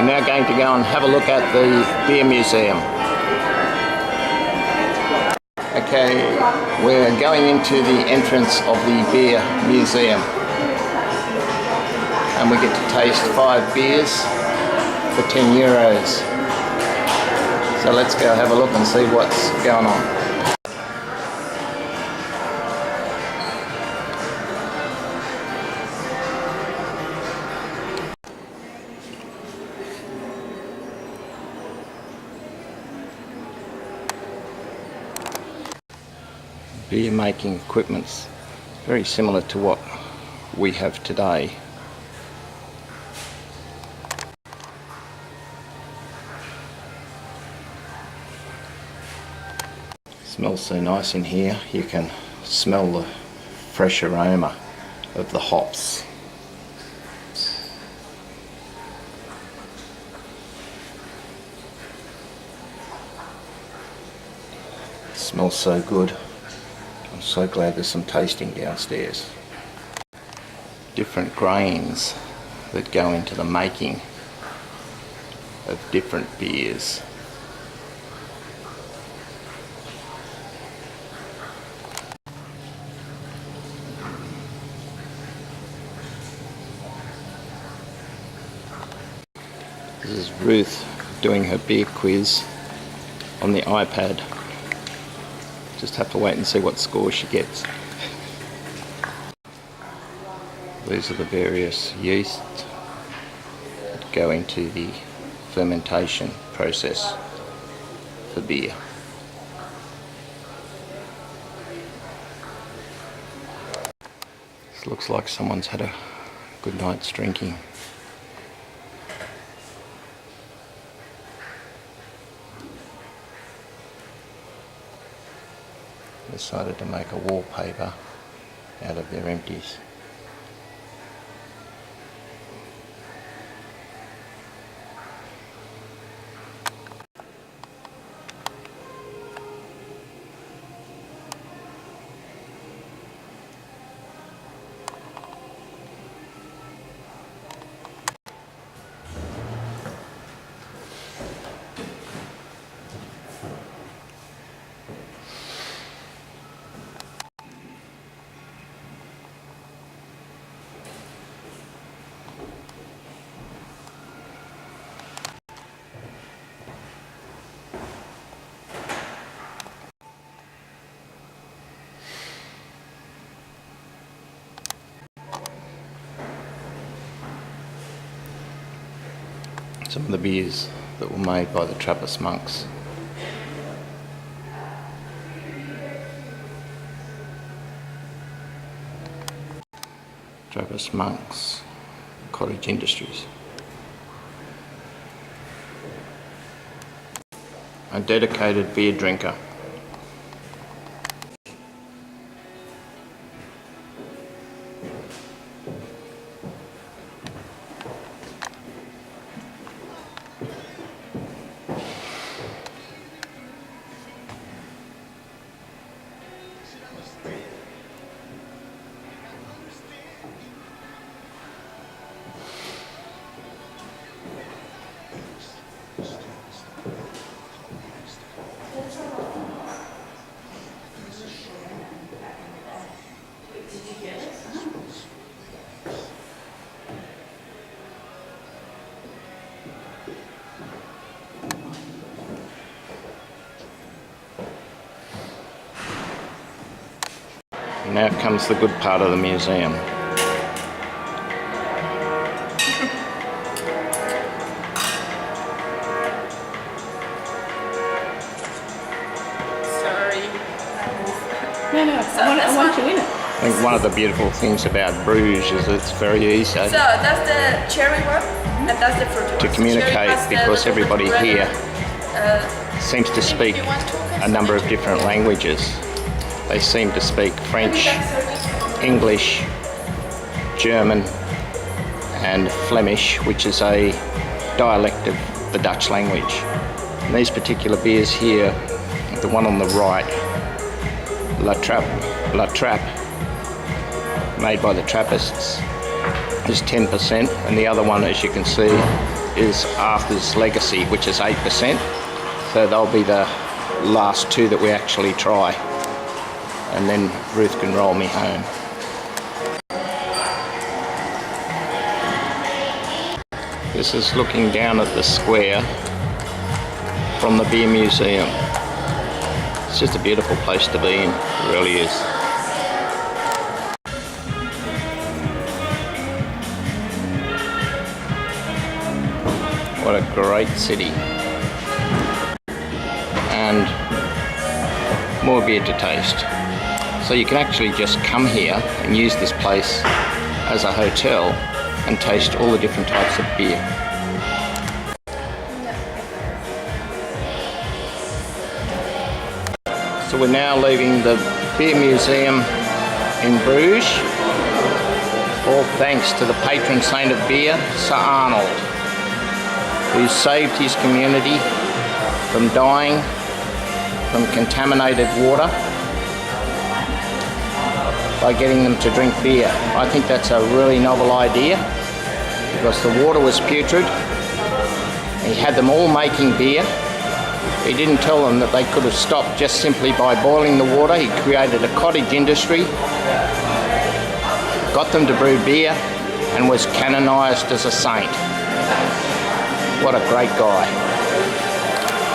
We're now going to go and have a look at the beer museum. Okay, we're going into the entrance of the beer museum, and we get to taste 5 beers for €10. So let's go have a look and see what's going on. Beer making equipment's very similar to what we have today. Smells so nice in here. You can smell the fresh aroma of the hops. It smells so good. I'm so glad there's some tasting downstairs. Different grains that go into the making of different beers. This is Ruth doing her beer quiz on the iPad. Just have to wait and see what score she gets. These are the various yeasts that go into the fermentation process for beer. This looks like someone's had a good night's drinking. Decided to make a wallpaper out of their empties. Some of the beers that were made by the Trappist monks. Trappist monks, cottage industries. A dedicated beer drinker. Now comes the good part of the museum. Sorry. No, I want you in it. I think one of the beautiful things about Bruge is it's very easy So that's the cherry one, and that's the fruit one. to communicate because everybody here seems to speak a number of different languages. They seem to speak French, English, German and Flemish, which is a dialect of the Dutch language. And these particular beers here, the one on the right, La Trappe, made by the Trappists, is 10%, and the other one, as you can see, is Arthur's Legacy, which is 8%. So they'll be the last two that we actually try. And then Ruth can roll me home. This is looking down at the square from the beer museum. It's just a beautiful place to be in, it really is. What a great city. And more beer to taste. So you can actually just come here and use this place as a hotel and taste all the different types of beer. So we're now leaving the beer museum in Bruges, all thanks to the patron saint of beer, Sir Arnold, who saved his community from dying from contaminated water by getting them to drink beer. I think that's a really novel idea because the water was putrid. He had them all making beer. He didn't tell them that they could have stopped just simply by boiling the water. He created a cottage industry, got them to brew beer, and was canonised as a saint. What a great guy.